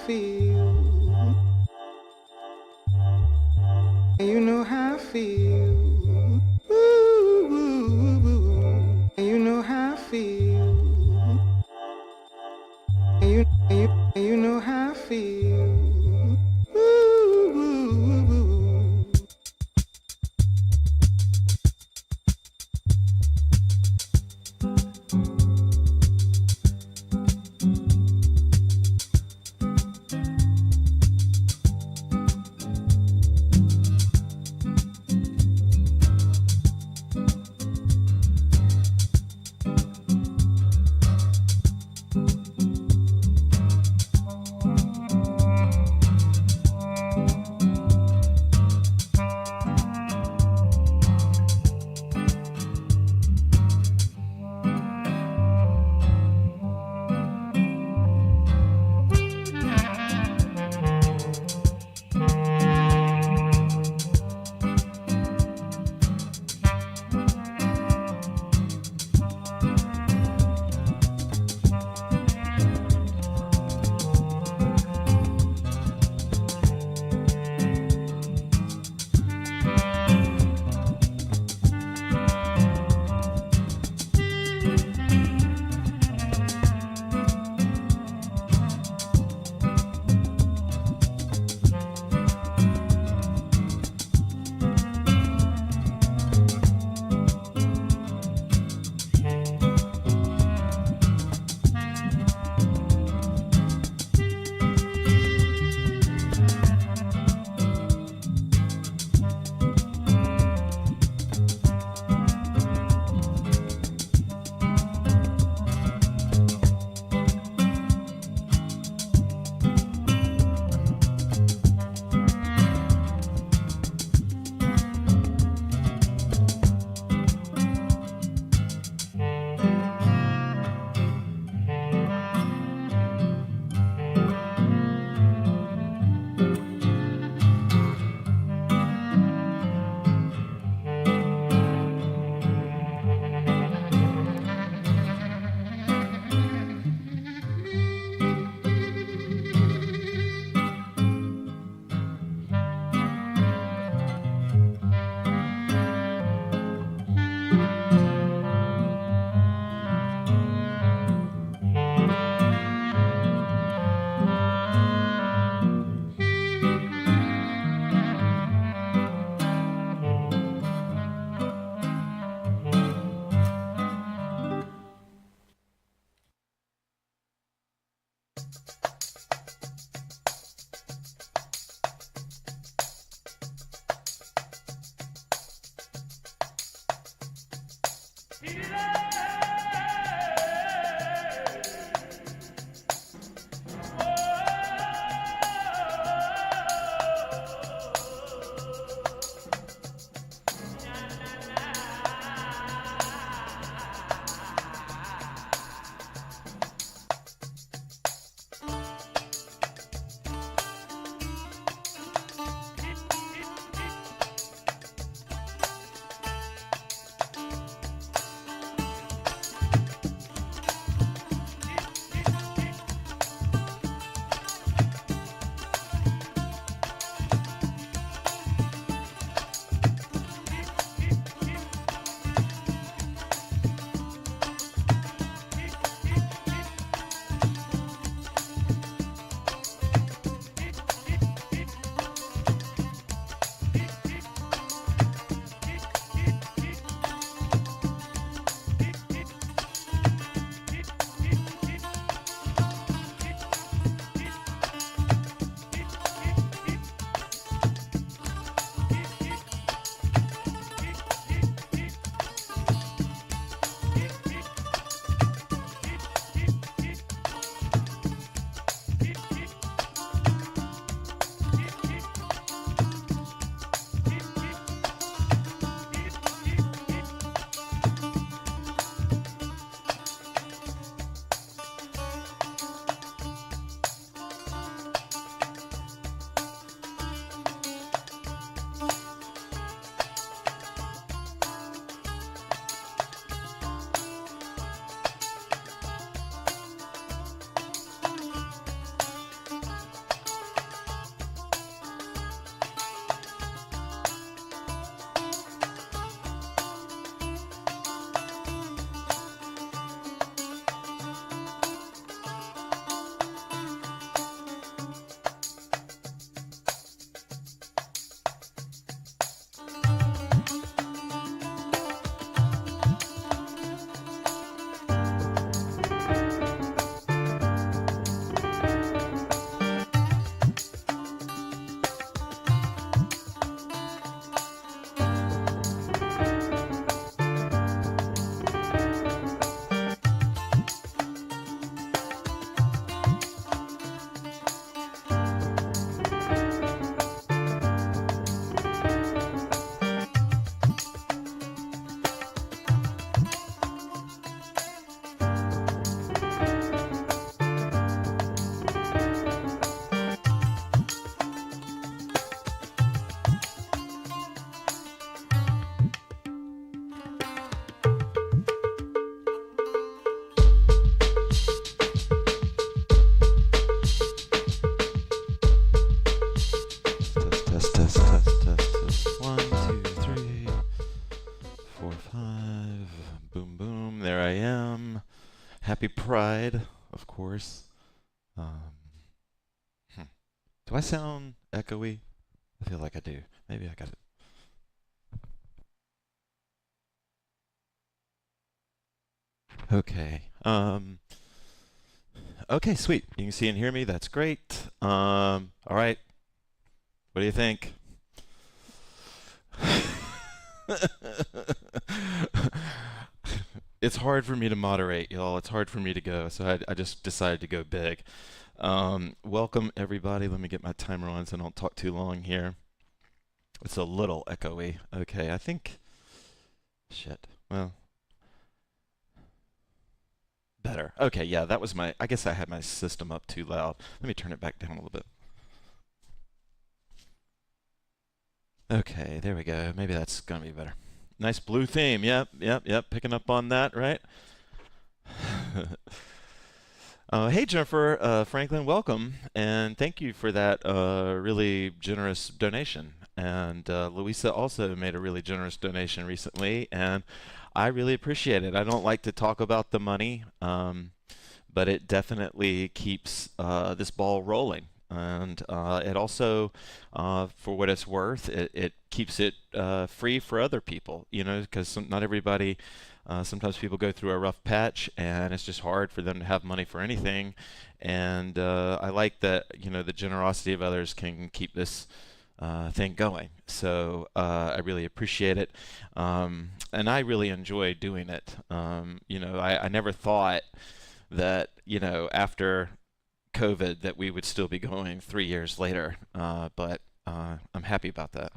feel. You know how I feel. Ooh, ooh, ooh. You know how I feel. You know how I feel. Ooh, ooh, ooh. pride, of course. Um, hmm. Do I sound echoey? I feel like I do. Maybe I got it. Okay. Okay, sweet. You can see and hear me. That's great. All right. What do you think? It's hard for me to moderate, y'all. It's hard for me to go, so I just decided to go big. Welcome, everybody. Let me get my timer on so I don't talk too long here. It's a little echoey. Okay, I think. Shit. Well, better. Okay, yeah, that was my. I guess I had my system up too loud. Let me turn it back down a little bit. Okay, there we go. Maybe that's gonna be better. Nice blue theme. Yep, yep, yep. Picking up on that, right? Hey, Jennifer Franklin, welcome, and thank you for that really generous donation. And Louisa also made a really generous donation recently, and I really appreciate it. I don't like to talk about the money, but it definitely keeps this ball rolling. And it also, for what it's worth, it keeps it free for other people, you know, because not everybody, sometimes people go through a rough patch and it's just hard for them to have money for anything. And I like that, you know, the generosity of others can keep this thing going. So I really appreciate it. And I really enjoy doing it. You know, I never thought that, you know, after COVID that we would still be going 3 years later. But I'm happy about that.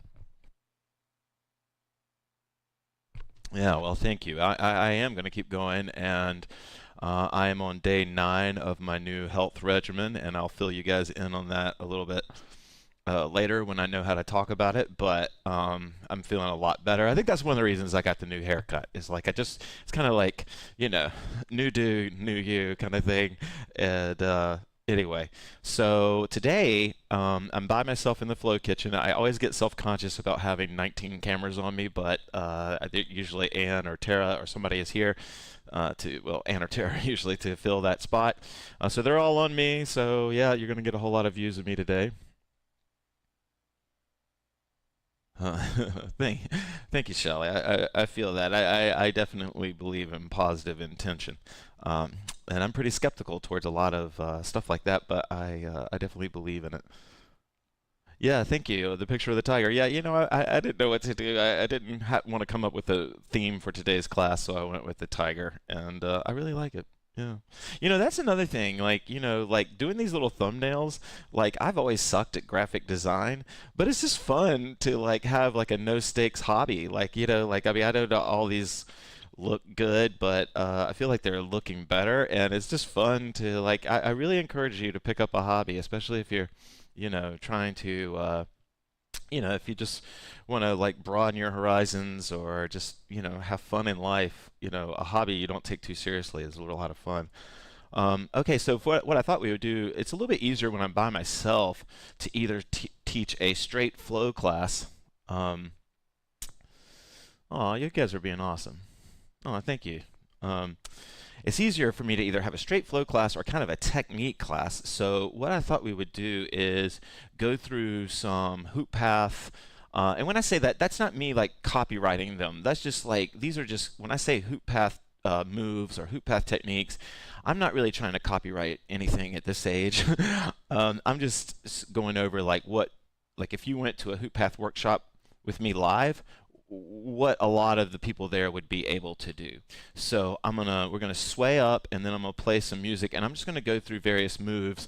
Yeah, well, thank you. I am going to keep going, and I am on day 9 of my new health regimen, and I'll fill you guys in on that a little bit later when I know how to talk about it. But I'm feeling a lot better. I think that's one of the reasons I got the new haircut. Is like it's kind of like, you know, new dude, new you kind of thing. And anyway, so today I'm by myself in the Flow Kitchen. I always get self-conscious about having 19 cameras on me, but I think usually Ann or Tara or somebody is here. Well, Ann or Tara usually to fill that spot. So they're all on me. So yeah, you're gonna get a whole lot of views of me today. Uh, thank, thank you, Shelley. I feel that. I definitely believe in positive intention. Um, and I'm pretty skeptical towards a lot of stuff like that, but I definitely believe in it. Yeah, thank you. The picture of the tiger. Yeah, you know, I didn't know what to do. I didn't want to come up with a theme for today's class, so I went with the tiger, and I really like it. Yeah. You know, that's another thing. Like, you know, like doing these little thumbnails, like I've always sucked at graphic design, but it's just fun to like have like a no stakes hobby. Like, you know, like I mean, I know that all these look good, but I feel like they're looking better, and it's just fun to like. I really encourage you to pick up a hobby, especially if you're, you know, trying to, you know, if you just want to like broaden your horizons or just, you know, have fun in life, you know, a hobby you don't take too seriously is a lot of fun. Okay, so what I thought we would do, it's a little bit easier when I'm by myself to either teach a straight flow class. Um, oh, you guys are being awesome. Oh, thank you. Um, it's easier for me to either have a straight flow class or kind of a technique class. So what I thought we would do is go through some HoopPath. And when I say that, that's not me like copywriting them. That's just like, these are just, when I say HoopPath moves or HoopPath techniques, I'm not really trying to copyright anything at this age. I'm just going over like what, like if you went to a HoopPath workshop with me live, what a lot of the people there would be able to do. So we're gonna sway up, and then I'm gonna play some music, and I'm just gonna go through various moves.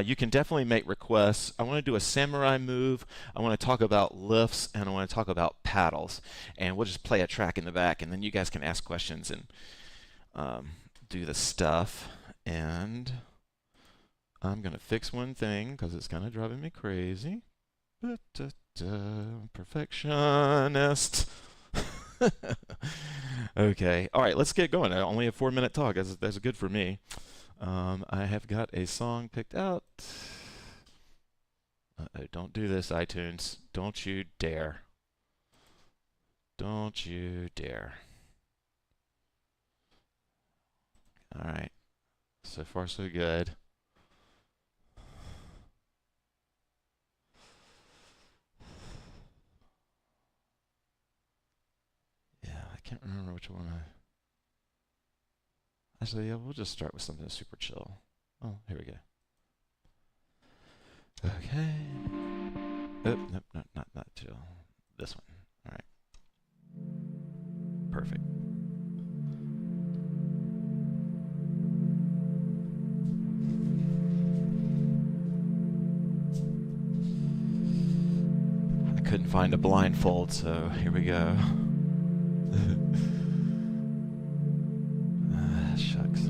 You can definitely make requests. I want to do a samurai move. I want to talk about lifts, and I want to talk about paddles. And we'll just play a track in the back, and then you guys can ask questions and do the stuff. And I'm gonna fix one thing because it's kind of driving me crazy. Perfectionist. Okay. All right, let's get going. I only have 4 minute talk. That's good for me. I have got a song picked out. Uh-oh, don't do this, iTunes. Don't you dare. Don't you dare. All right. So far, so good. Yeah, I can't remember which one I... Actually, yeah, we'll just start with something super chill. Oh, here we go. Okay. Oh, nope, not chill. This one. All right. Perfect. I couldn't find a blindfold, so here we go. Shucks.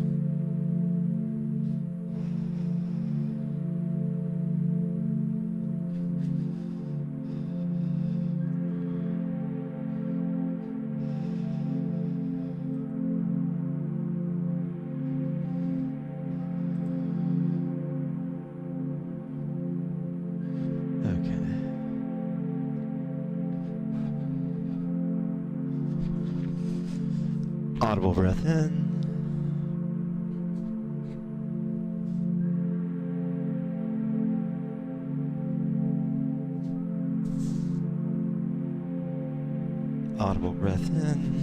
Audible breath in. Audible breath in.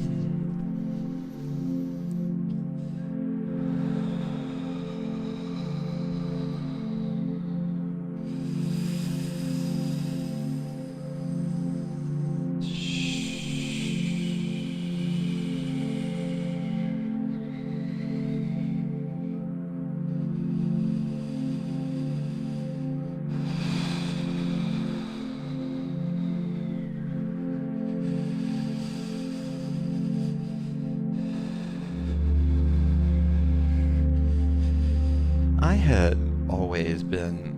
I had always been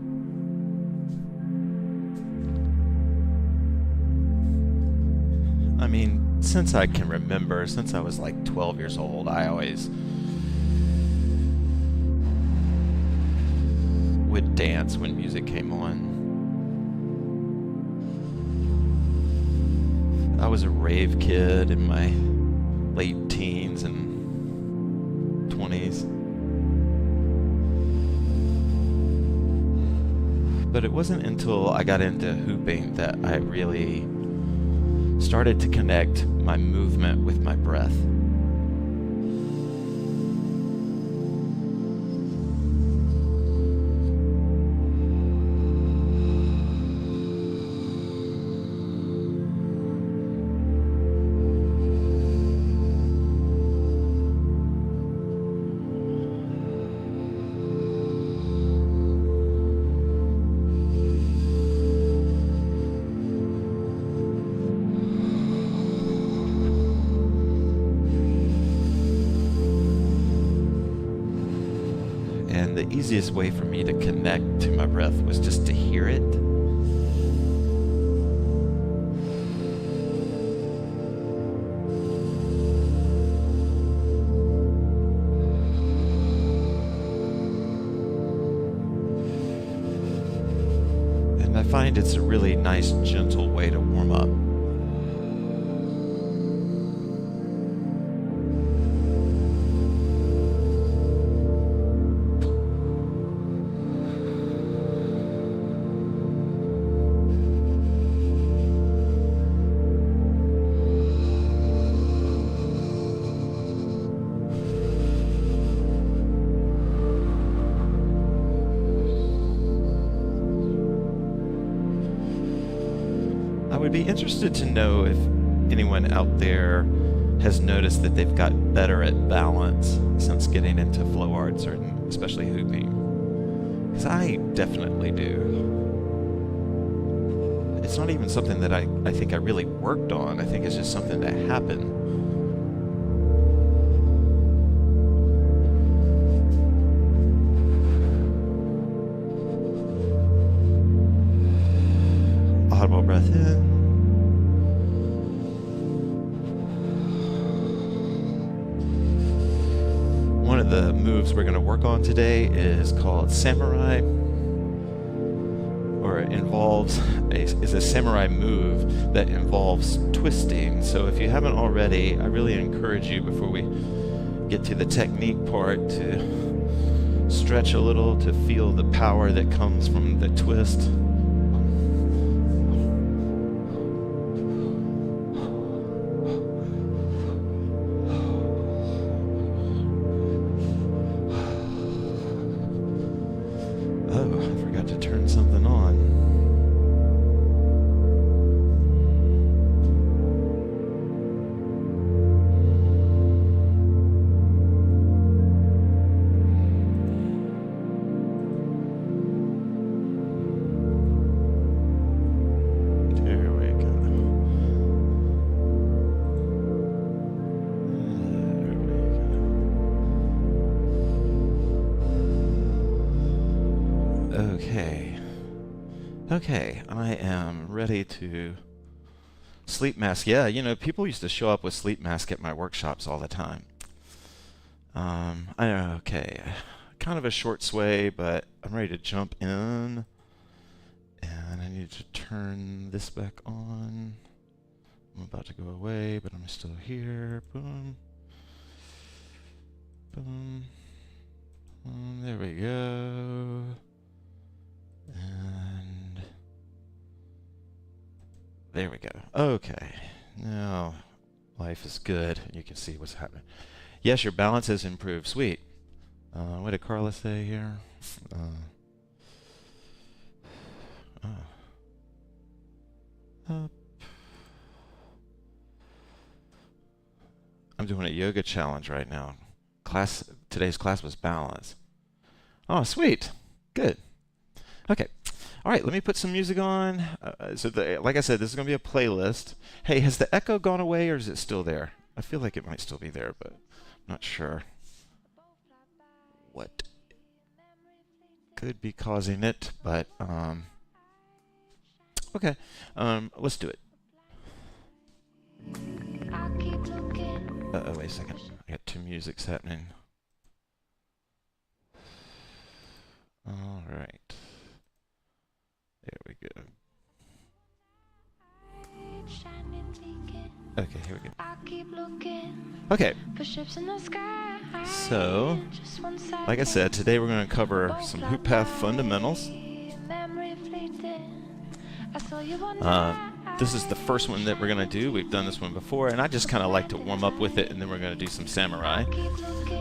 since I can remember, since I was like 12 years old, I always would dance when music came on. I was a rave kid in my late teens and 20s. But it wasn't until I got into hooping that I really started to connect my movement with my breath. And the easiest way for me to connect to my breath was just to hear it. And I find it's a really nice, gentle way to warm up. I would be interested to know if anyone out there has noticed that they've got better at balance since getting into flow arts, or especially hooping. Because I definitely do. It's not even something that I think I really worked on. I think it's just something that happened. Audible breath in. One of the moves we're going to work on today is called Samurai, or it is a samurai move that involves twisting. So if you haven't already, I really encourage you, before we get to the technique part, to Stretch a little to feel the power that comes from the twist. Oh, I forgot to turn something on. Okay, I am ready to sleep mask. Yeah, you know, people used to show up with sleep mask at my workshops all the time. Okay, kind of a short sway, but I'm ready to jump in. And I need to turn this back on. I'm about to go away, but I'm still here. Boom. Boom. There we go. And there we go. Okay, now life is good. You can see what's happening. Yes, your balance has improved. Sweet. What did Carla say here? I'm doing a yoga challenge right now. Today's class was balance. Oh, sweet. Good. Okay. All right, let me put some music on. Like I said, this is going to be a playlist. Hey, has the echo gone away or is it still there? I feel like it might still be there, but I'm not sure what could be causing it. But, okay, let's do it. Uh-oh, wait a second. I got two musics happening. All right. There we go. Okay, here we go. Okay. So, like I said, today we're going to cover some HoopPath fundamentals. This is the first one that we're going to do. We've done this one before, and I just kind of like to warm up with it, and then we're going to do some samurai.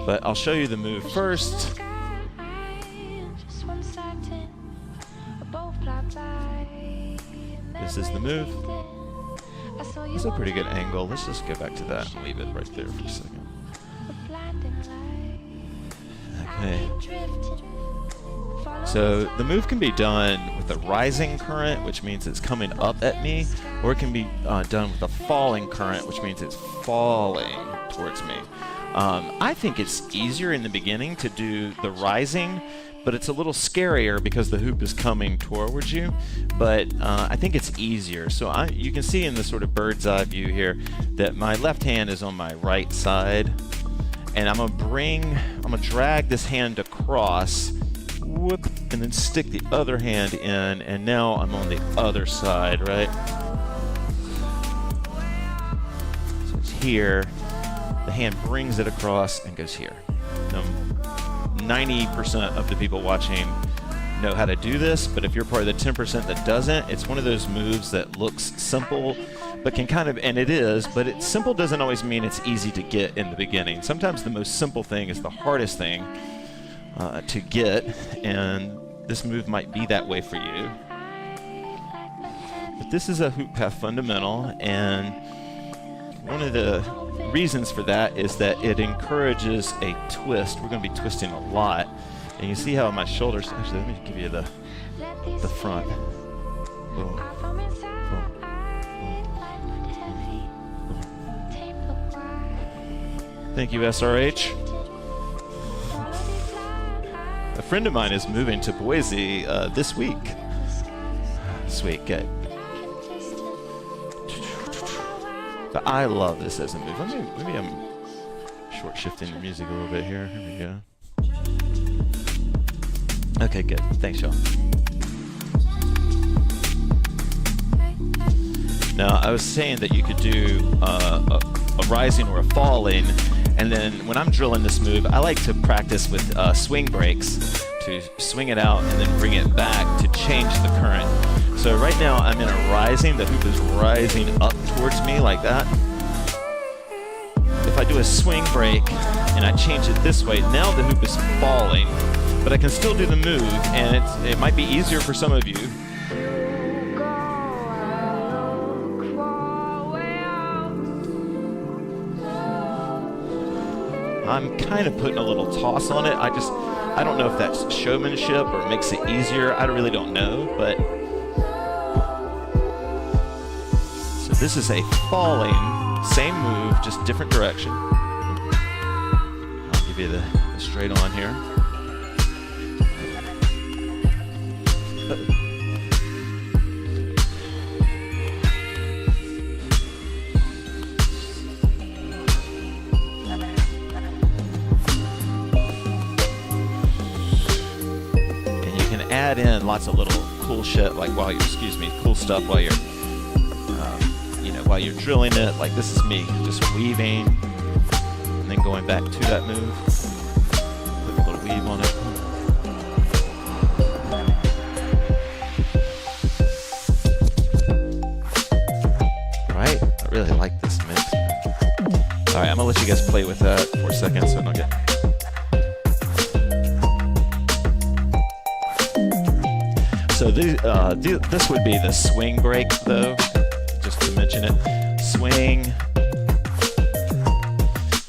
But I'll show you the move first. This is the move. It's a pretty good angle. Let's just go back to that and leave it right there for a second. Okay. So the move can be done with a rising current, which means it's coming up at me, or it can be done with a falling current, which means it's falling towards me. I think it's easier in the beginning to do the rising, but it's a little scarier because the hoop is coming towards you. But I think it's easier. So you can see in the sort of bird's eye view here that my left hand is on my right side, and I'm gonna drag this hand across, whoop, and then stick the other hand in, and now I'm on the other side, right? So it's here. The hand brings it across and goes here. Now, 90% of the people watching know how to do this, but if you're part of the 10% that doesn't, it's one of those moves that looks simple, but can kind of, and it is, but it's simple doesn't always mean it's easy to get in the beginning. Sometimes the most simple thing is the hardest thing to get, and this move might be that way for you. But this is a HoopPath fundamental, and one of the reasons for that is that it encourages a twist. We're going to be twisting a lot, and you see how my shoulders, actually let me give you the front. Boom. Boom. Boom. Thank you, SRH. A friend of mine is moving to Boise this week. Sweet, good. But I love this as a move. Maybe I'm short shifting the music a little bit here. Here we go. Okay, good. Thanks, y'all. Now, I was saying that you could do a rising or a falling, And then when I'm drilling this move, I like to practice with swing breaks to swing it out and then bring it back to change the current. So right now I'm in a rising, the hoop is rising up towards me like that. If I do a swing break and I change it this way, now the hoop is falling, but I can still do the move, and it might be easier for some of you. I'm kind of putting a little toss on it. I don't know if that's showmanship or it makes it easier. I really don't know, but so this is a falling, same move, just different direction. I'll give you the straight on here. Add in lots of little cool shit, like cool stuff while you're, while you're drilling it. Like this is me, just weaving, and then going back to that move. Put a little weave on it. Right? I really like this mix. All right, I'm gonna let you guys play with that for a second, so I don't get. So this would be the swing break, though, just to mention it. Swing.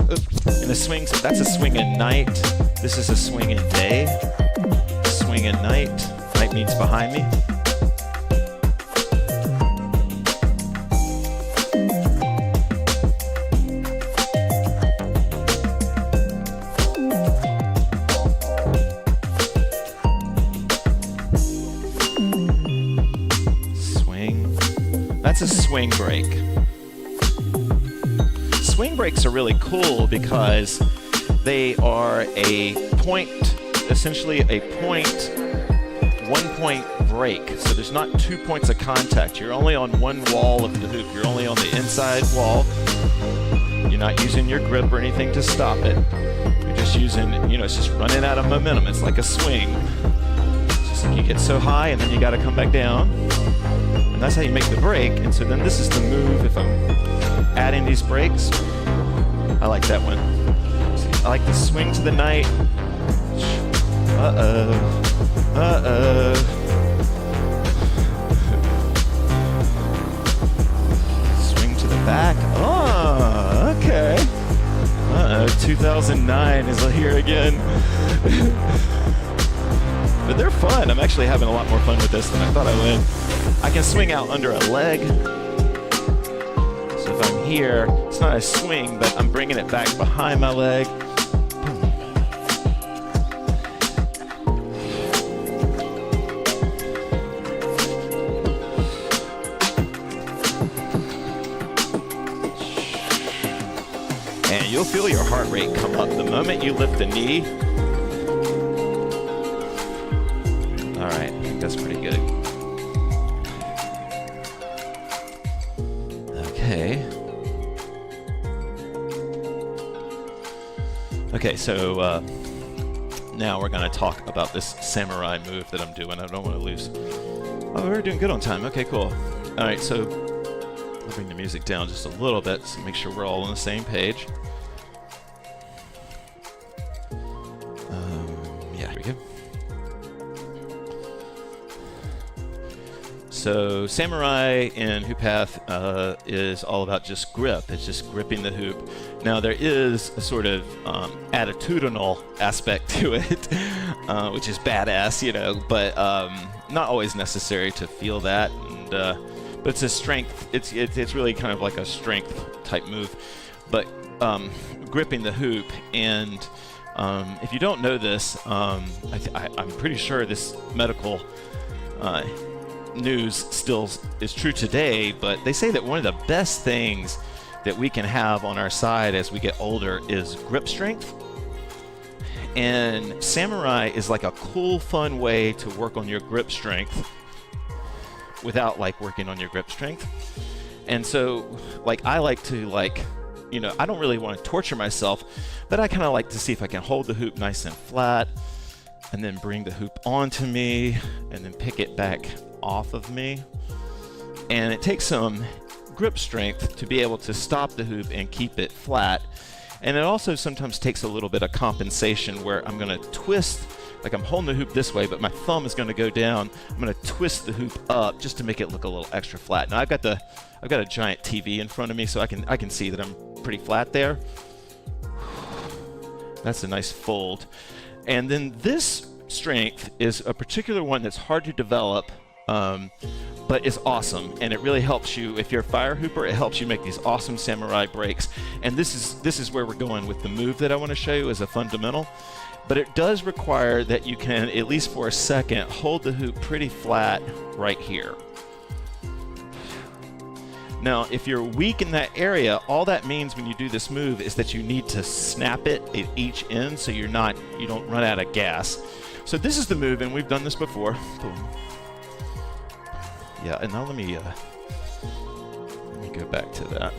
And the swing, so that's a swing at night. This is a swing at day. Swing at night. Night means behind me. That's a swing break. Swing breaks are really cool because they are a point, essentially a point, 1 point break. So there's not 2 points of contact. You're only on one wall of the hoop. You're only on the inside wall. You're not using your grip or anything to stop it. You're just using, it's just running out of momentum. It's like a swing. It's just like you get so high and then you got to come back down. And that's how you make the break. And so then this is the move if I'm adding these breaks. I like that one. I like the swing to the night. Uh-oh. Uh-oh. Swing to the back. Oh, okay. Uh-oh, 2009 is here again. But they're fun. I'm actually having a lot more fun with this than I thought I would. I can swing out under a leg. So if I'm here, it's not a swing, but I'm bringing it back behind my leg. And you'll feel your heart rate come up the moment you lift the knee. All right, I think that's pretty good. Okay, so now we're going to talk about this samurai move that I'm doing. I don't want to lose. Oh, we're doing good on time. Okay, cool. All right, so I'll bring the music down just a little bit to make sure we're all on the same page. Yeah, here we go. So Samurai in HoopPath is all about just grip. It's just gripping the hoop. Now there is a sort of attitudinal aspect to it, which is badass, but not always necessary to feel that. And, but it's a strength. It's really kind of like a strength type move. But gripping the hoop, and if you don't know this, I'm pretty sure this medical news still is true today, but they say that one of the best things that we can have on our side as we get older is grip strength. And Samurai is like a cool, fun way to work on your grip strength without working on your grip strength. And so I like to I don't really want to torture myself, but I kind of like to see if I can hold the hoop nice and flat, and then bring the hoop onto me, and then pick it back off of me. And it takes some grip strength to be able to stop the hoop and keep it flat. And it also sometimes takes a little bit of compensation where I'm going to twist, like I'm holding the hoop this way, but my thumb is going to go down. I'm going to twist the hoop up just to make it look a little extra flat. Now I've got a giant TV in front of me, so I can see that I'm pretty flat there. That's a nice fold. And then this strength is a particular one that's hard to develop, but is awesome, and it really helps you. If you're a fire hooper, it helps you make these awesome samurai breaks. And this is where we're going with the move that I want to show you as a fundamental. But it does require that you can, at least for a second, hold the hoop pretty flat right here. Now, if you're weak in that area, all that means when you do this move is that you need to snap it at each end so you don't run out of gas. So this is the move, and we've done this before. Boom. Yeah, and now let me go back to that.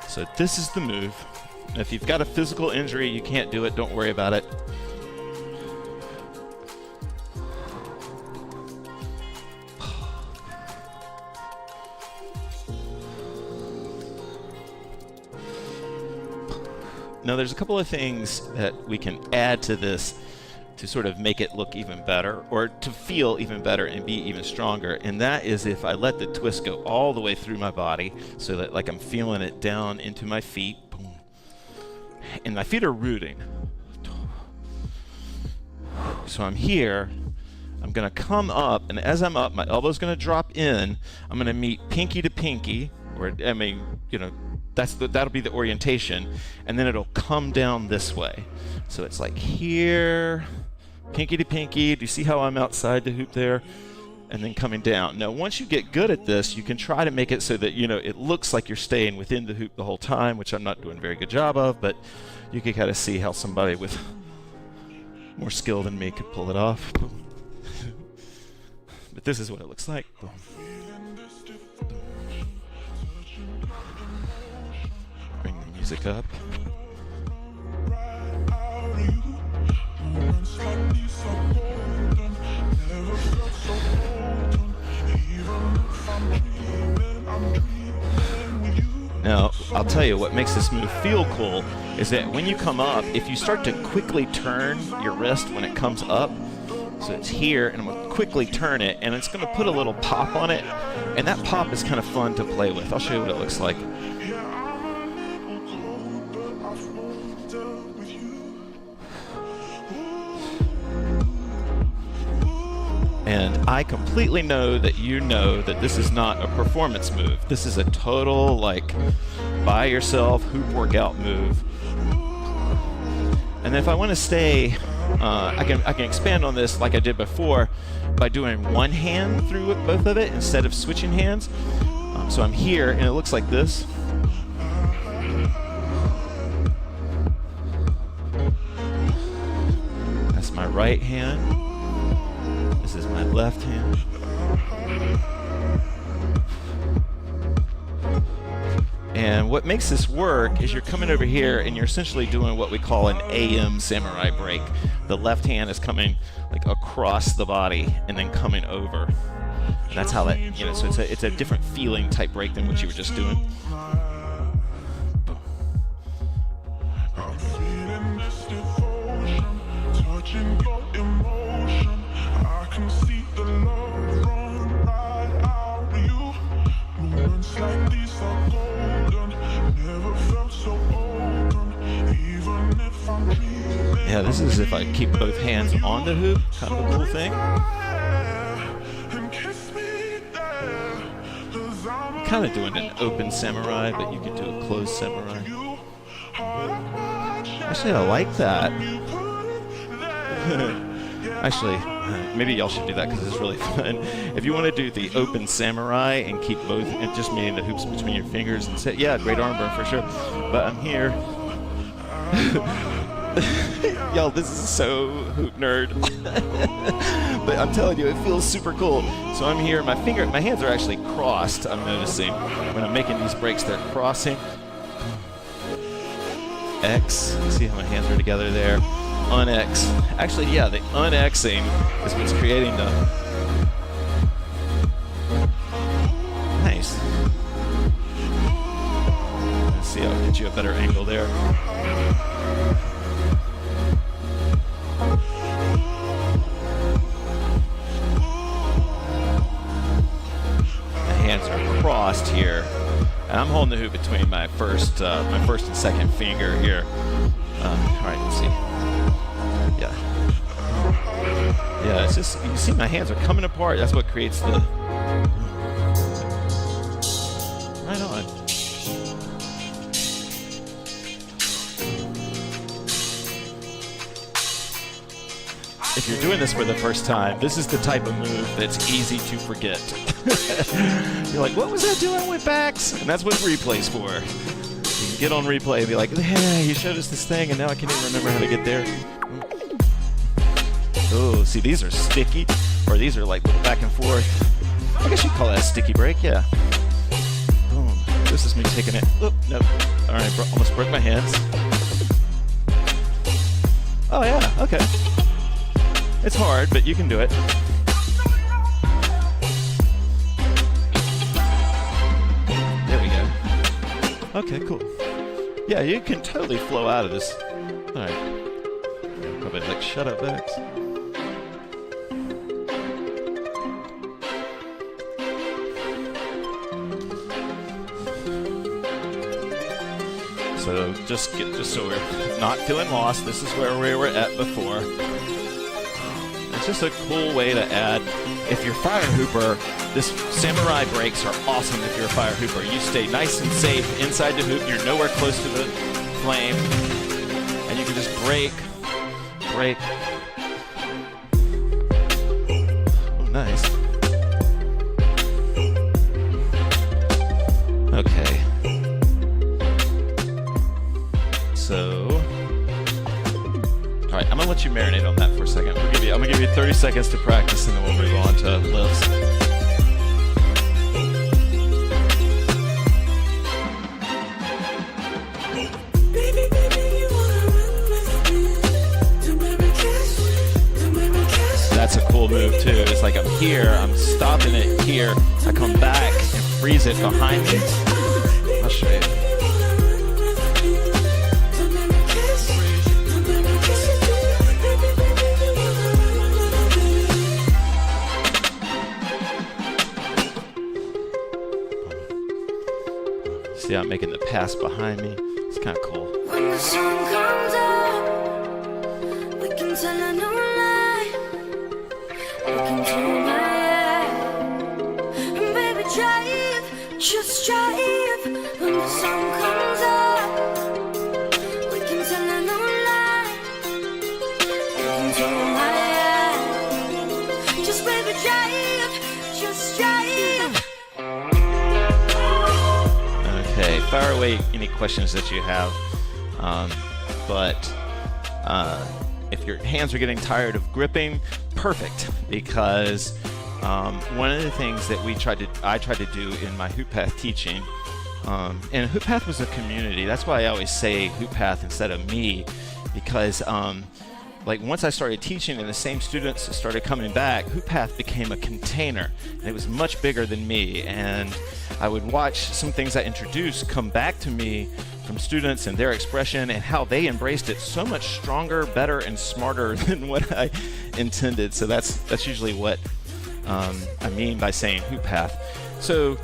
So this is the move. If you've got a physical injury, you can't do it, don't worry about it. Now there's a couple of things that we can add to this to sort of make it look even better, or to feel even better and be even stronger. And that is if I let the twist go all the way through my body so that like I'm feeling it down into my feet. Boom. And my feet are rooting. So I'm here, I'm gonna come up, and as I'm up, my elbow's gonna drop in. I'm gonna meet pinky to pinky, or that'll be the orientation, and then it'll come down this way. So it's like here, pinky to pinky. Do you see how I'm outside the hoop there? And then coming down. Now, once you get good at this, you can try to make it so that, it looks like you're staying within the hoop the whole time, which I'm not doing a very good job of, but you can kind of see how somebody with more skill than me could pull it off. But this is what it looks like. Boom. Bring the music up. Now, I'll tell you what makes this move feel cool is that when you come up, if you start to quickly turn your wrist when it comes up, so it's here, and I'm going to quickly turn it, and it's going to put a little pop on it, and that pop is kind of fun to play with. I'll show you what it looks like. And I completely know that you know that this is not a performance move. This is a total, like, by yourself hoop workout move. And if I want to stay, I can expand on this like I did before by doing one hand through both of it instead of switching hands. So I'm here, and it looks like this. That's my right hand. This is my left hand. And what makes this work is you're coming over here and you're essentially doing what we call an AM samurai break. The left hand is coming like across the body and then coming over. And that's how that, so it's a different feeling type break than what you were just doing. Yeah, this is if I keep both hands on the hoop, kind of a cool thing. I'm kind of doing an open samurai, but you could do a closed samurai. Actually, I like that. Actually, maybe y'all should do that because it's really fun. If you want to do the open samurai and keep both, and just meaning the hoops between your fingers and say, yeah, great arm burn for sure. But I'm here. Y'all, this is so hoop nerd. But I'm telling you, it feels super cool. So I'm here, my hands are actually crossed, I'm noticing. When I'm making these breaks, they're crossing. X, see how my hands are together there. Un-X. Actually, yeah, the un-Xing is what's creating the... Nice. Let's see, I'll get you a better angle there. The hands are crossed here. And I'm holding the hoop between my first and second finger here. All right, let's see. Yeah, it's just, you see my hands are coming apart. That's what creates the... Right on. If you're doing this for the first time, this is the type of move that's easy to forget. You're like, what was I doing with backs? And that's what replay's for. You can get on replay and be like, hey, you showed us this thing and now I can't even remember how to get there. Oh, see, these are sticky, or these are like little back and forth. I guess you'd call that a sticky break, yeah. Boom. This is me taking it. Oop, nope. All right, almost broke my hands. Oh, yeah, okay. It's hard, but you can do it. There we go. Okay, cool. Yeah, you can totally flow out of this. All right. Probably like, shut up, X. So just so we're not feeling lost, this is where we were at before. It's just a cool way to add. If you're fire hooper, this samurai breaks are awesome if you're a fire hooper. You stay nice and safe inside the hoop. You're nowhere close to the flame. And you can just break. Oh, nice. Okay. So, all right, I'm gonna let you marinate on that for a second. I'm gonna give you 30 seconds to practice, and then we'll move on to lifts. That's a cool move too. It's like I'm here, I'm stopping it here. I come back and freeze it behind me. I'll show you. See, I'm making the pass behind me. It's kind of cool. When the sun comes up, we can tell a new lie. Look into my eye, and baby, drive, just drive. When the sun comes up, we can tell a new lie. Look into my eye, just baby, drive, just drive. Okay, fire away any questions that you have. But if your hands are getting tired of gripping, perfect, because one of the things that I tried to do in my HoopPath teaching, and HoopPath was a community. That's why I always say HoopPath instead of me, because like once I started teaching and the same students started coming back, HoopPath became a container, and it was much bigger than me. And I would watch some things I introduced come back to me from students and their expression and how they embraced it so much stronger, better, and smarter than what I intended. So that's usually what I mean by saying HoopPath. So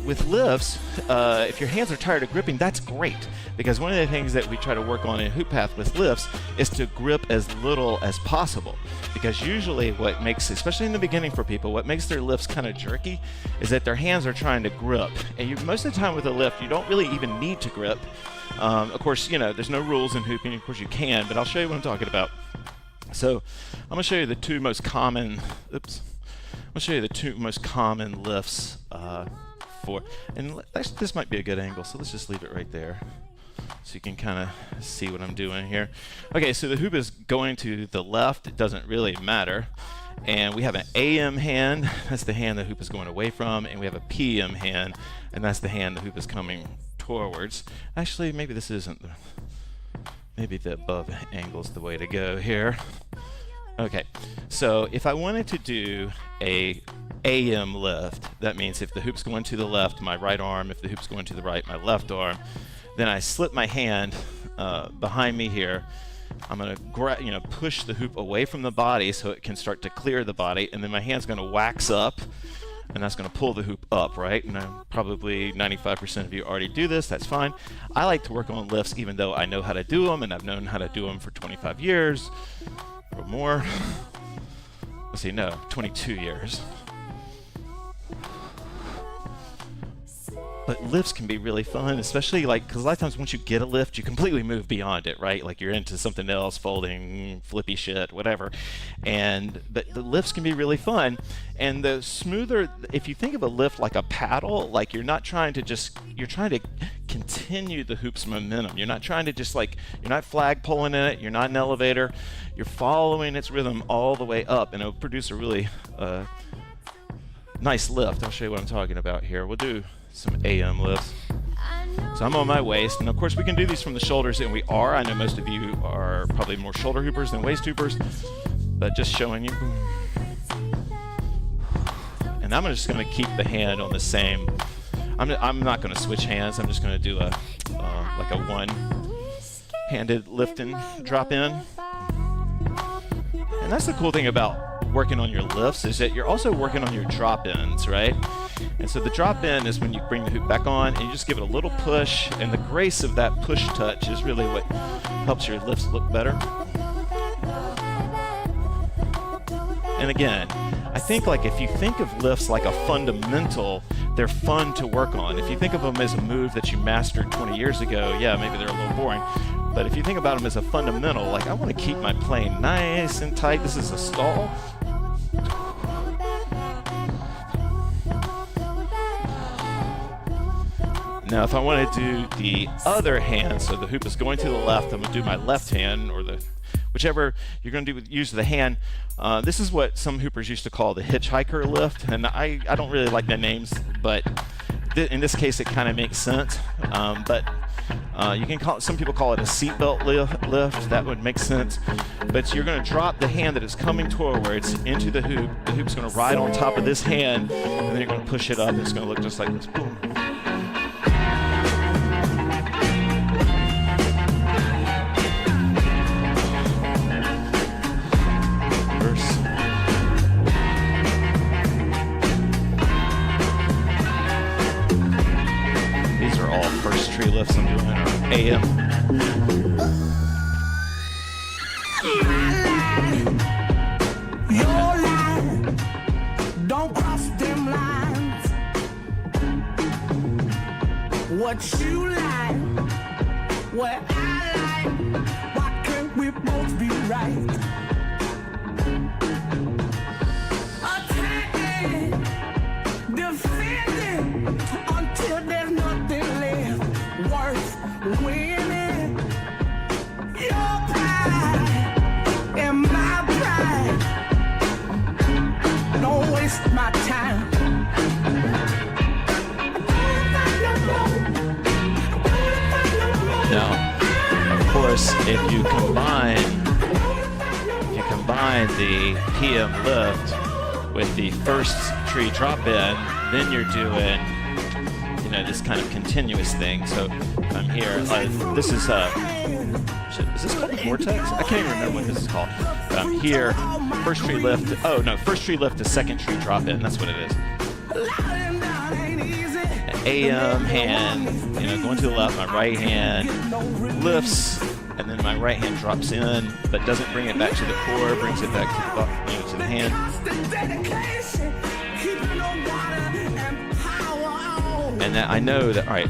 with lifts, if your hands are tired of gripping, that's great, because one of the things that we try to work on in HoopPath with lifts is to grip as little as possible, because usually what makes, especially in the beginning for people, what makes their lifts kind of jerky is that their hands are trying to grip, and most of the time with a lift you don't really even need to grip. Of course, there's no rules in hooping. Of course you can, but I'll show you what I'm talking about. So I'm going to show you the two most common lifts and actually this might be a good angle, so let's just leave it right there. so you can kind of see what I'm doing here. Okay, so the hoop is going to the left. It doesn't really matter. And we have an AM hand, that's the hand the hoop is going away from, and we have a PM hand, and that's the hand the hoop is coming towards. Actually, maybe this isn't maybe the above angle's the way to go here. Okay, so if I wanted to do a AM lift, that means if the hoop's going to the left, my right arm, if the hoop's going to the right, my left arm, then I slip my hand behind me here. I'm going to push the hoop away from the body so it can start to clear the body, and then my hand's going to wax up, and that's going to pull the hoop up, right? And probably 95% of you already do this. That's fine. I like to work on lifts even though I know how to do them, and I've known how to do them for 25 years or more. Let's see, no, 22 years. But lifts can be really fun, especially because a lot of times once you get a lift, you completely move beyond it, right? Like you're into something else, folding, flippy shit, whatever. But the lifts can be really fun. And the smoother, if you think of a lift like a paddle, like you're trying to continue the hoop's momentum. You're not trying to you're not flag pulling in it, you're not an elevator. You're following its rhythm all the way up, and it'll produce a really nice lift. I'll show you what I'm talking about here. We'll do some AM lifts. So I'm on my waist, and of course we can do these from the shoulders, and we are. I know most of you are probably more shoulder hoopers than waist hoopers, but just showing you. And I'm just going to keep the hand on the same. I'm not going to switch hands. I'm just going to do a one-handed lift and drop in. And that's the cool thing about working on your lifts, is that you're also working on your drop-ins, right? And so the drop-in is when you bring the hoop back on and you just give it a little push, and the grace of that push touch is really what helps your lifts look better. And again, I think if you think of lifts like a fundamental, they're fun to work on. If you think of them as a move that you mastered 20 years ago, yeah, maybe they're a little boring. But if you think about them as a fundamental, I want to keep my plane nice and tight. This is a stall. Now, if I want to do the other hand, so the hoop is going to the left, I'm going to do my left hand, or whichever you're going to use the hand. This is what some hoopers used to call the hitchhiker lift, and I don't really like the names, but in this case it kind of makes sense. But you can some people call it a seatbelt lift. That would make sense. But you're going to drop the hand that is coming towards into the hoop. The hoop's going to ride on top of this hand, and then you're going to push it up. It's going to look just like this. Boom. Tree lifts I'm doing are AM. Your line, don't cross them lines. What you like, what I like, why can't we both be right? Attacking, defending, until there's nothing left worth winning. Your pride and my pride. Don't waste my time. Now, of course, if you combine the PM lift with the first tree drop in, then you're doing this kind of continuous thing. So I'm here. This is is this called the vortex? I can't even remember what this is called. But I'm here. First tree lift. Oh no, first tree lift to second tree drop in. That's what it is. AM hand, going to the left. My right hand lifts, and then my right hand drops in, but doesn't bring it back to the core. Brings it back to the hand. And I know that, all right.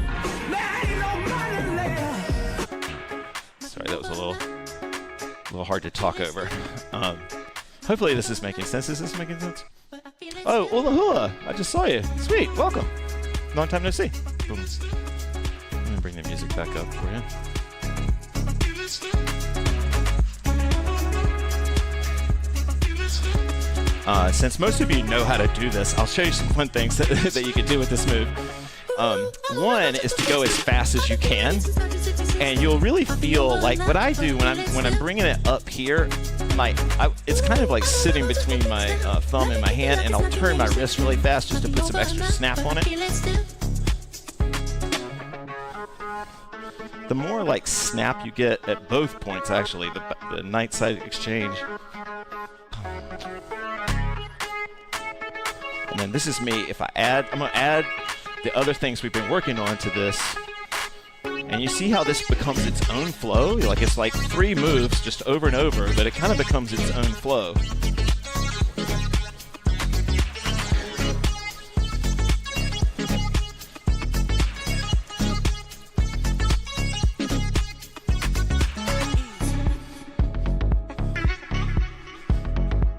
Sorry, that was a little hard to talk over. Hopefully this is making sense. Is this making sense? Oh, Ula Hula, I just saw you. Sweet, welcome. Long time no see. Boom. I'm gonna bring the music back up for you. Since most of you know how to do this, I'll show you some fun things that you can do with this move. One is to go as fast as you can, and you'll really feel like what I do when I'm bringing it up here. It's kind of like sitting between my thumb and my hand, and I'll turn my wrist really fast just to put some extra snap on it. The more like snap you get at both points, actually, the night side exchange. And then this is me. I'm gonna add the other things we've been working on to this. And you see how this becomes its own flow? Like it's like 3 moves just over and over, but it kind of becomes its own flow.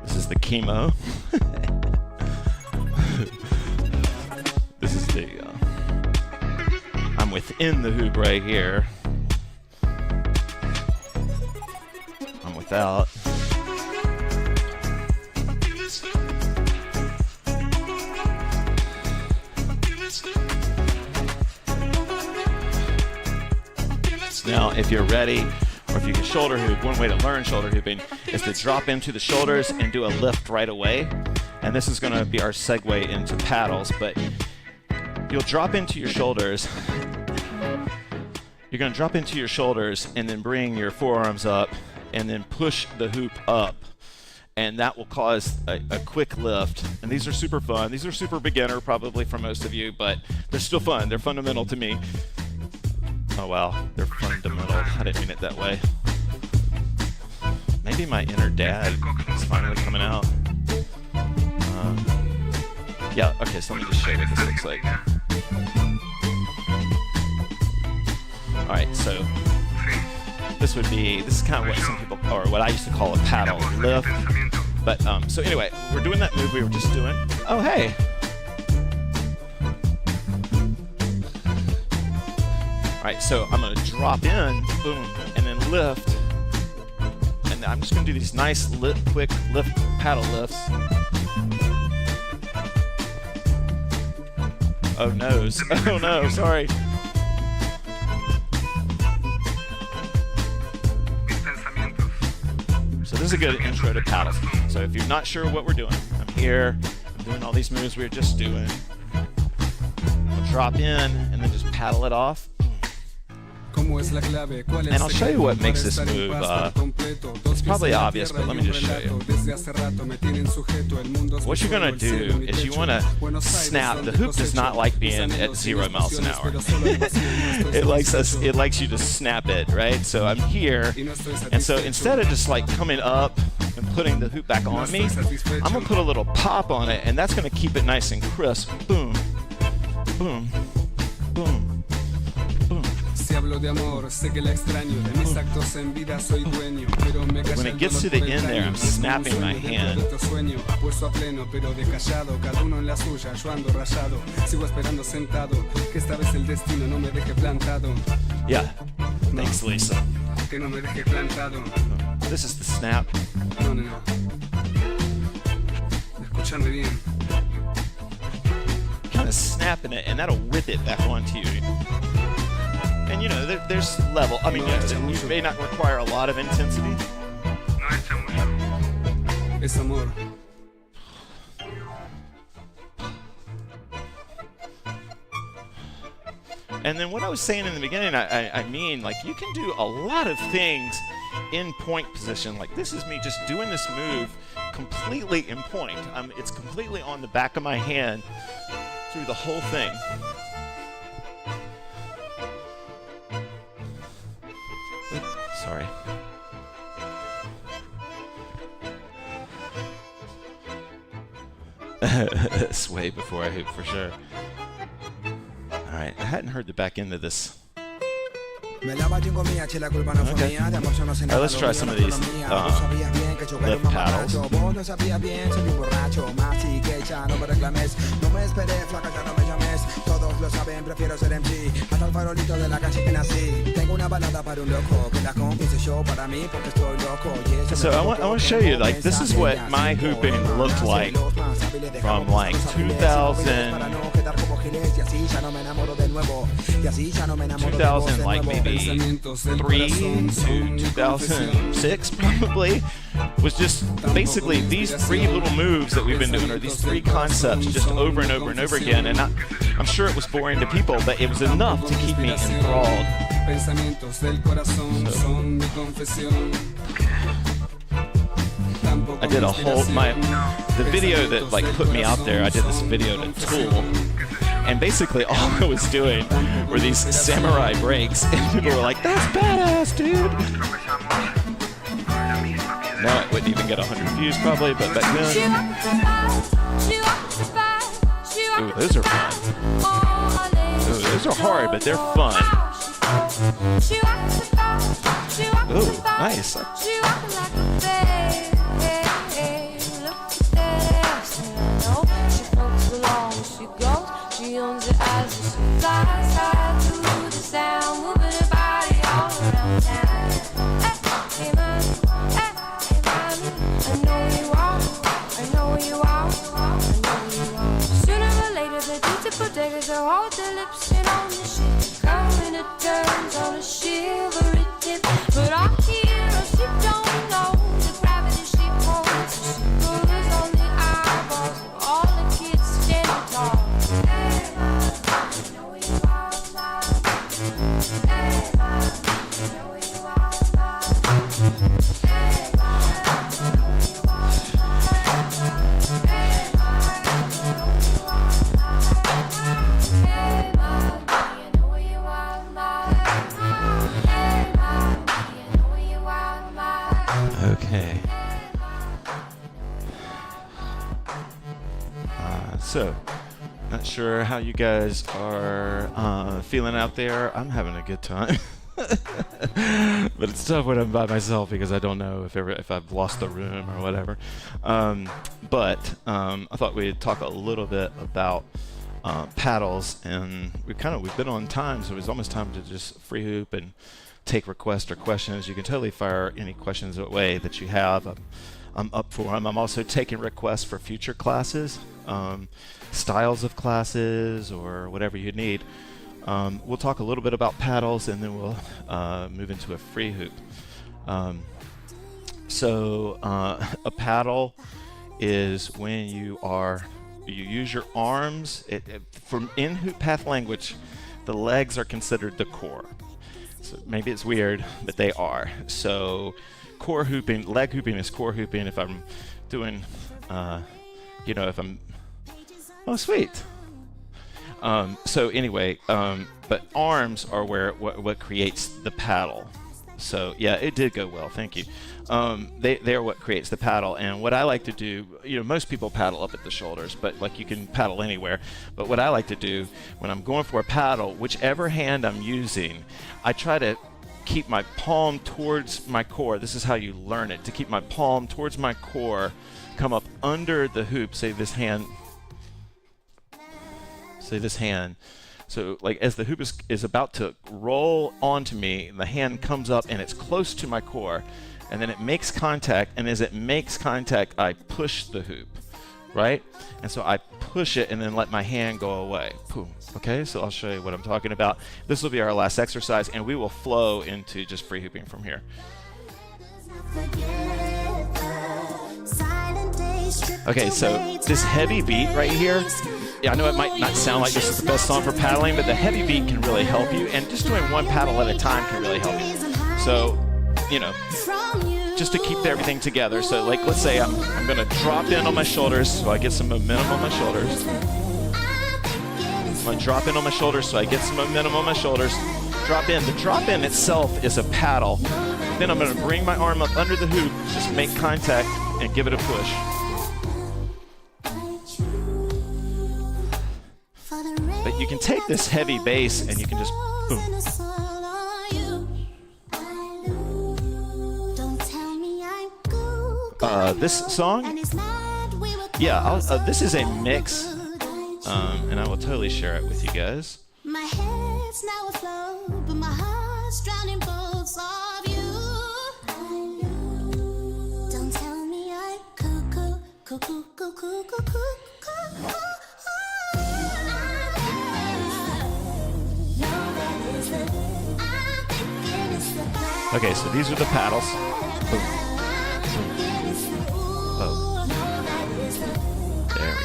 This is the chemo. This is the I'm within the hoop right here. I'm without. Now, if you're ready, or if you can shoulder hoop, one way to learn shoulder hooping is to drop into the shoulders and do a lift right away. And this is going to be our segue into paddles, but you'll drop into your shoulders. You're going to drop into your shoulders and then bring your forearms up and then push the hoop up. And that will cause a quick lift. And these are super fun. These are super beginner probably for most of you, but they're still fun. They're fundamental to me. Oh wow, they're fundamental. I didn't mean it that way. Maybe my inner dad is finally coming out. Yeah, okay, so let me just show you what this looks like. Alright, so this is kind of what some people, or what I used to call a paddle lift. But, so anyway, we're doing that move we were just doing. Oh, hey! Alright, so I'm going to drop in, boom, and then lift. And I'm just going to do these nice, quick lift, paddle lifts. Oh, nose. Oh, no, sorry. So this is a good intro to paddles. So if you're not sure what we're doing, I'm here, I'm doing all these moves we were just doing. I'll drop in and then just paddle it off. And I'll show you what makes this move, it's probably obvious, but let me just show you. What you're going to do is you want to snap. The hoop does not like being at 0 miles an hour. It likes you to snap it, right? So I'm here, and so instead of just like coming up and putting the hoop back on me, I'm going to put a little pop on it, and that's going to keep it nice and crisp. Boom, boom, boom. When it gets to the end there, I'm snapping my hand. Yeah. Thanks, Lisa. This is the snap. Kind of snapping it, and that'll whip it back onto you. And you know, there's level. I mean, you may not require a lot of intensity. Es amor. And then what I was saying in the beginning, I mean, like, you can do a lot of things in point position. Like, this is me just doing this move completely in point. It's completely on the back of my hand through the whole thing. Sorry. Sway before I hoop for sure. Alright, I hadn't heard the back end of this. Okay. Alright, let's try some of these. lift paddles. So I want to show you, like, this is what my hooping looked like from like 2000, like maybe 3 to 2006 probably, was just basically these 3 little moves that we've been doing, or these 3 concepts just over and over and over again. And I'm sure it was boring to people, but it was enough to keep me enthralled. I did a whole, the video that like put me out there, I did this video to Tool, and basically all I was doing were these samurai breaks, and people were like, that's badass, dude. Now it wouldn't even get 100 views probably, but back then, ooh, those are fun. Ooh, those are hard, but they're fun. Ooh, nice. Okay. So, not sure how you guys are feeling out there. I'm having a good time. But it's tough when I'm by myself because I don't know if I've lost the room or whatever. But I thought we'd talk a little bit about paddles, and we've been on time, so it was almost time to just free hoop and take requests or questions. You can totally fire any questions away that you have. I'm up for them. I'm also taking requests for future classes, styles of classes, or whatever you need. We'll talk a little bit about paddles, and then we'll move into a free hoop. So a paddle is when you use your arms. From in HoopPath language, the legs are considered the core. So maybe it's weird, but they are. So core hooping, leg hooping is core hooping. If I'm doing, if I'm, oh sweet. So anyway, but arms are what creates the paddle. So yeah, it did go well. Thank you. They are what creates the paddle. And what I like to do, most people paddle up at the shoulders, but like you can paddle anywhere. But what I like to do when I'm going for a paddle, whichever hand I'm using, I try to keep my palm towards my core. This is how you learn it, to keep my palm towards my core, come up under the hoop, say this hand. So like as the hoop is about to roll onto me, the hand comes up and it's close to my core, and then it makes contact, and as it makes contact, I push the hoop, right? And so I push it and then let my hand go away. Boom. Okay, so I'll show you what I'm talking about. This will be our last exercise, and we will flow into just free hooping from here. Okay, so this heavy beat right here, yeah, I know it might not sound like this is the best song for paddling, but the heavy beat can really help you, and just doing one paddle at a time can really help you. So, just to keep everything together. So like, let's say I'm going to drop in on my shoulders so I get some momentum on my shoulders. I'm going to drop in on my shoulders so I get some momentum on my shoulders. Drop in. The drop in itself is a paddle. Then I'm going to bring my arm up under the hoop, just make contact, and give it a push. But you can take this heavy bass and you can just boom. This song? Yeah, this is a mix, and I will totally share it with you guys. My head's now afloat, but my heart's drowning both of you. Don't tell me I'm cuckoo, cuckoo, cuckoo, cuckoo, cuckoo. Okay, so these are the paddles. Boom. Oh. There we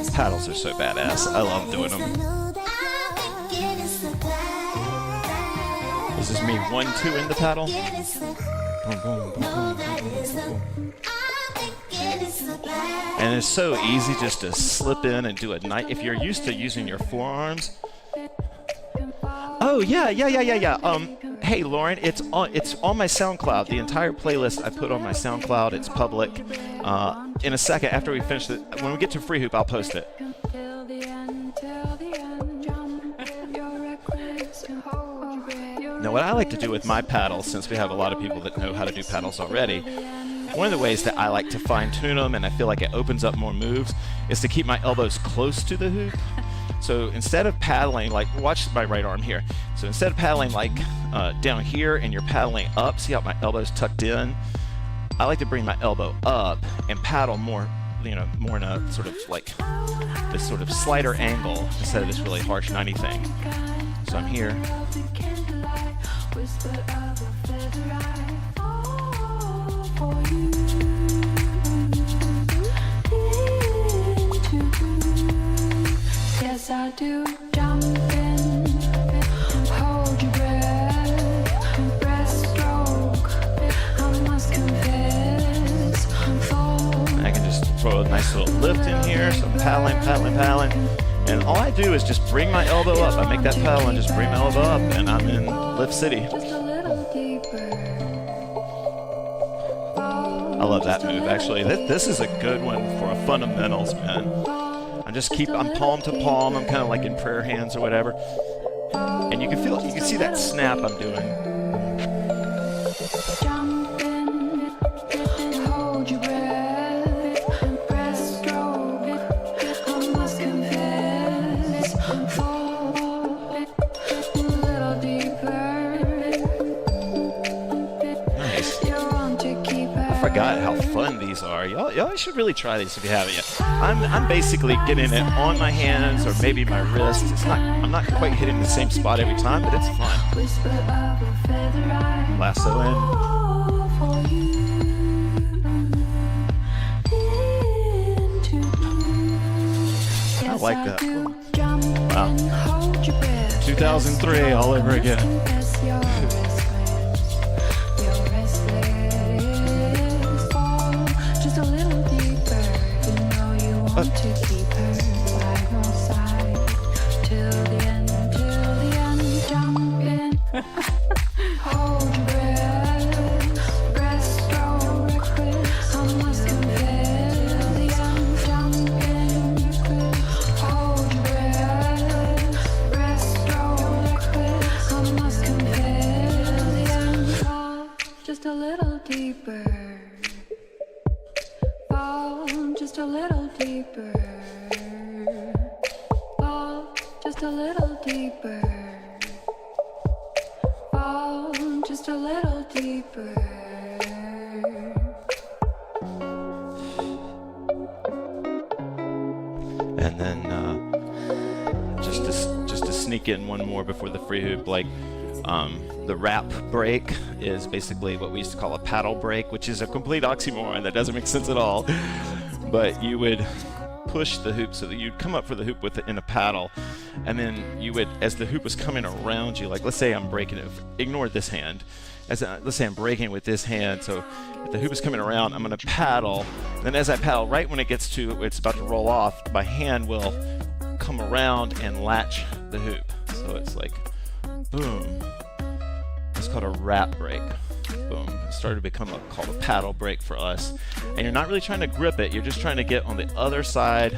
go. Paddles are so badass. I love doing them. Is this me 1-2 in the paddle? Boom, boom, boom, boom, boom, boom. And it's so easy just to slip in and do a night. If you're used to using your forearms. Oh yeah. Hey Lauren, it's on my SoundCloud. The entire playlist I put on my SoundCloud. It's public. In a second, after we finish it, when we get to Free Hoop, I'll post it. Now, what I like to do with my paddles, since we have a lot of people that know how to do paddles already, one of the ways that I like to fine-tune them, and I feel like it opens up more moves, is to keep my elbows close to the hoop. So instead of paddling, like, watch my right arm here. So instead of paddling like down here and you're paddling up, see how my elbow's tucked in? I like to bring my elbow up and paddle more, more in a sort of like this sort of slider angle instead of this really harsh 90 thing. So I'm here. Yes, I do. Jump in, hold your breath, breaststroke. I must confess, I can just throw a nice little lift in here. So I'm paddling. And all I do is just bring my elbow up. I make that paddle and just bring my elbow up, and I'm in Lift City. just a little deeper. I love that move, actually. This is a good one for a fundamentals, man. I'm palm to palm. I'm kind of like in prayer hands or whatever. And you can see that snap I'm doing. Jump in, hold your breath, breaststroke. I must confess, fall a little deeper. Nice. You want to keep I forgot how fun these are. Y'all should really try these if you haven't yet. I'm basically getting it on my hands or maybe my wrist. I'm not quite hitting the same spot every time, but it's fun. Lasso in. I like that. Wow. 2003 all over again. Just a little deeper, you know you want to keep her by your side till the end, jump in, hold your breath, breaststroke, I must confess, jump in, hold your breath, breaststroke, I must confess, fall just a little deeper. Just a little deeper. Fall just a little deeper. Fall just a little deeper. And then just to sneak in one more before the free hoop, like the wrap break is basically what we used to call a paddle break, which is a complete oxymoron that doesn't make sense at all. But you would push the hoop so that you'd come up for the hoop in a paddle, and then you would, as the hoop was coming around you, like let's say I'm breaking it, ignore this hand, let's say I'm breaking with this hand, so if the hoop is coming around, I'm going to paddle, then as I paddle, right when it gets to, it's about to roll off, my hand will come around and latch the hoop, so it's like, boom. It's called a wrap break. Boom. It started to become called a paddle break for us. And you're not really trying to grip it, you're just trying to get on the other side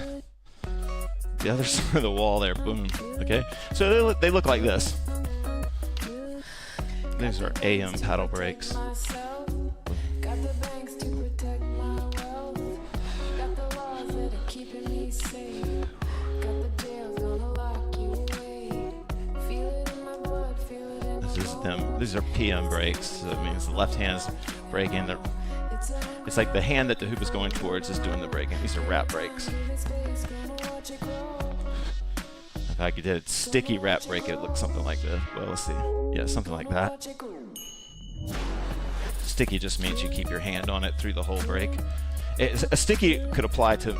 of the wall there. Boom. Okay? So they look like this. These are AM paddle brakes. These are PM brakes, so it means the left hand's braking. It's like the hand that the hoop is going towards is doing the braking. These are wrap brakes. If I did a sticky wrap brake, it would look something like this. Well, let's see. Yeah, something like that. Sticky just means you keep your hand on it through the whole brake. A sticky could apply to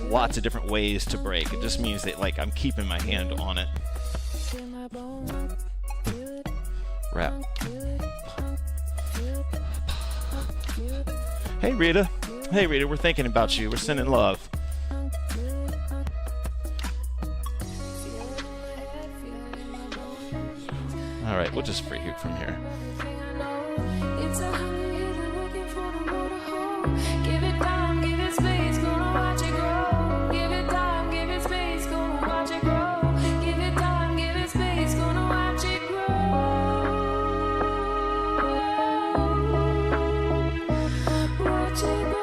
lots of different ways to brake. It just means that, like, I'm keeping my hand on it. Wrap. Hey Rita. Hey Rita, we're thinking about you. We're sending love. All right, we'll just free hoop from here. Give it time, give it space, gonna watch it grow. Give it time, give it space, gonna watch it grow. Give it time, give it space, gonna watch it grow. Watch it grow.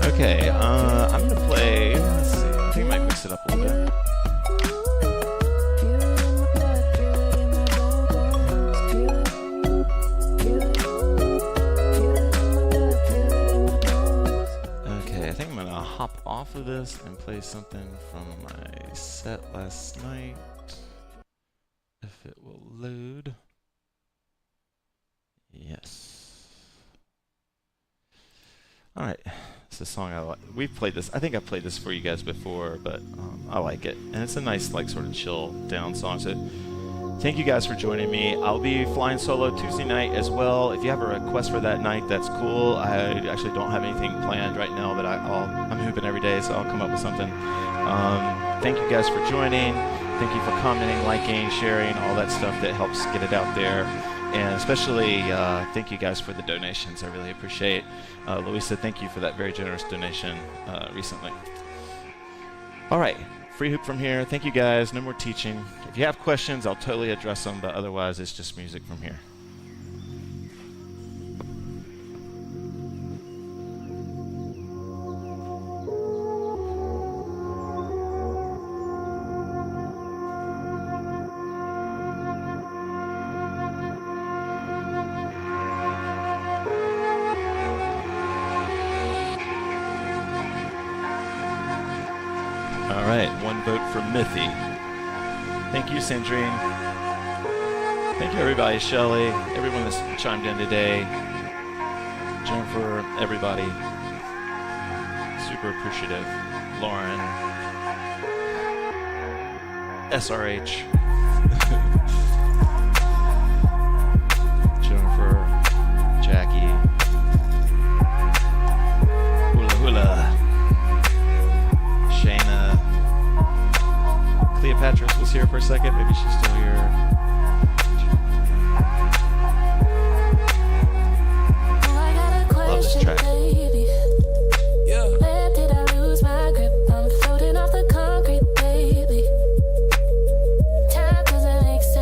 Okay, I'm gonna play. Let's see. I think I might mix it up a little bit. Okay, I think I'm gonna hop off of this and play something from my set last night. If it will load. Yes. All right, it's a song I like. We've played this. I think I've played this for you guys before, but I like it, and it's a nice, like, sort of chill down song. So, thank you guys for joining me. I'll be flying solo Tuesday night as well. If you have a request for that night, that's cool. I actually don't have anything planned right now, but I'm hooping every day, so I'll come up with something. Thank you guys for joining. Thank you for commenting, liking, sharing, all that stuff that helps get it out there. And especially thank you guys for the donations. I really appreciate it. Louisa, thank you for that very generous donation recently. All right, free hoop from here. Thank you guys. No more teaching. If you have questions, I'll totally address them, but otherwise it's just music from here. All right, one vote for Mithy. Thank you, Sandrine. Thank you, everybody. Shelly, everyone that's chimed in today. Jennifer, everybody. Super appreciative. Lauren. SRH. Jennifer. Jackie. Hula Hula. Shayna. Cleopatra was here for a second. Maybe she's still here. Love this track. Yeah. Where did I lose my grip? I'm floating off the concrete, baby. Time doesn't make sense.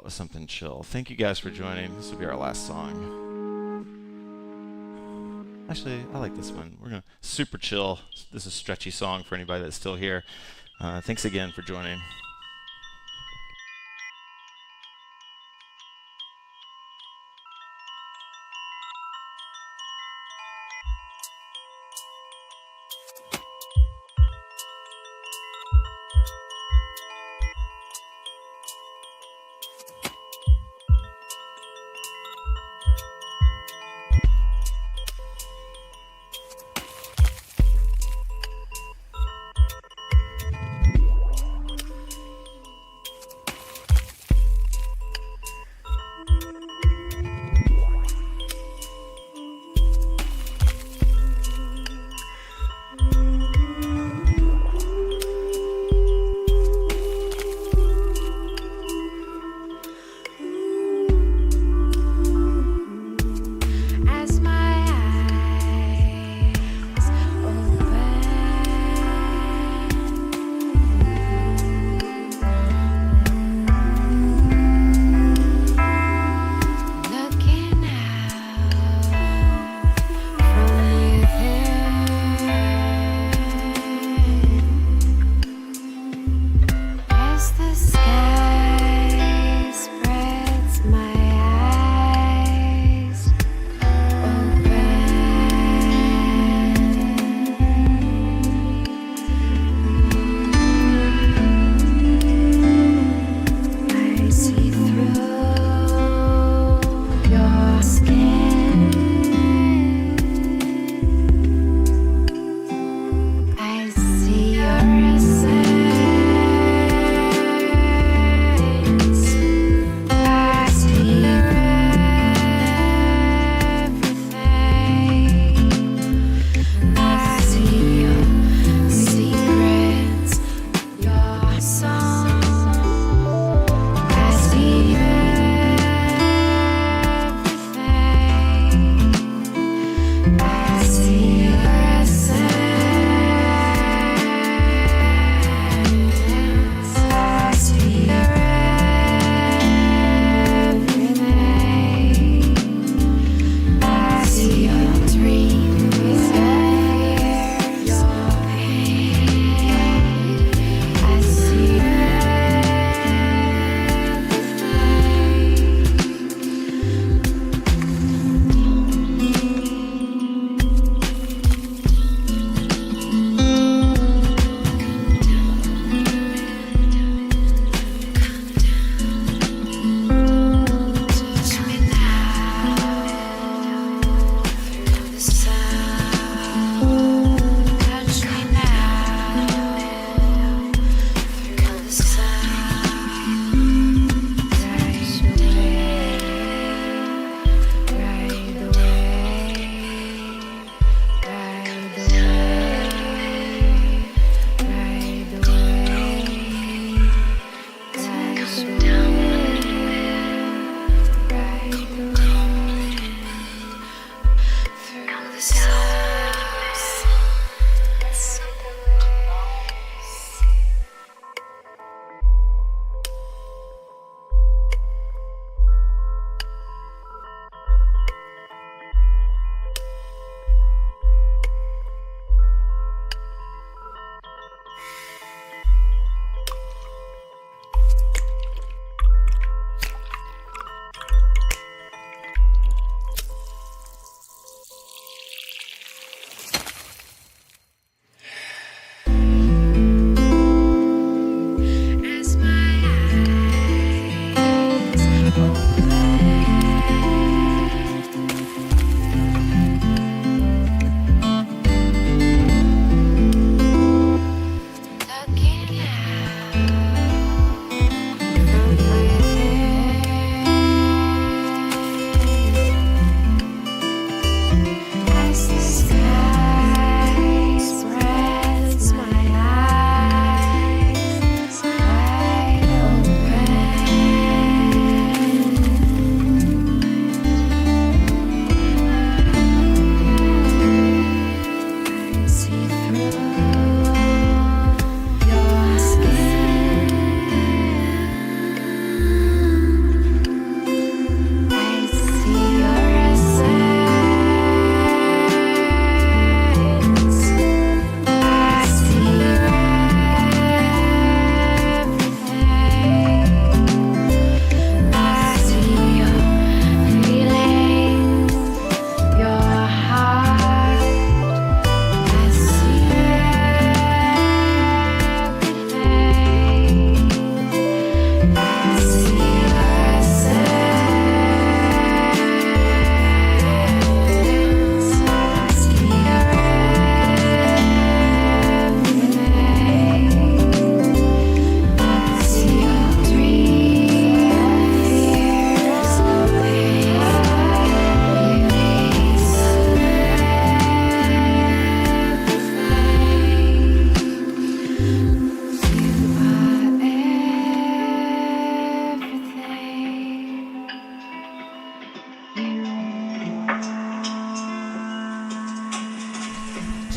with something chill. Thank you guys for joining. This will be our last song. Actually, I like this one. We're gonna super chill. This is a stretchy song for anybody that's still here. Thanks again for joining.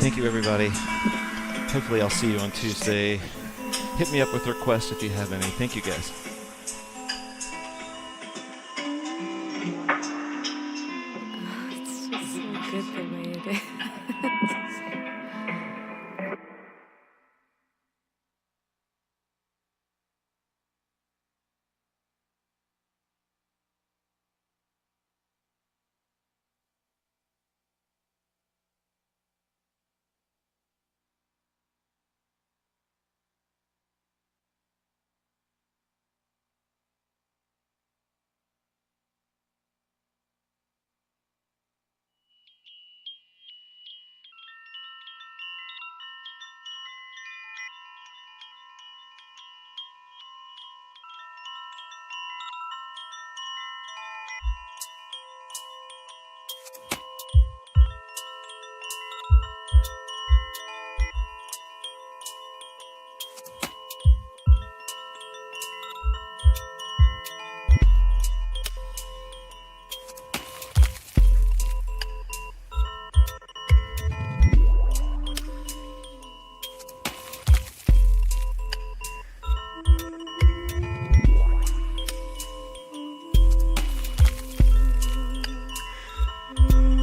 Thank you, everybody. Hopefully I'll see you on Tuesday. Hit me up with requests if you have any. Thank you, guys. It's just so good the way it is.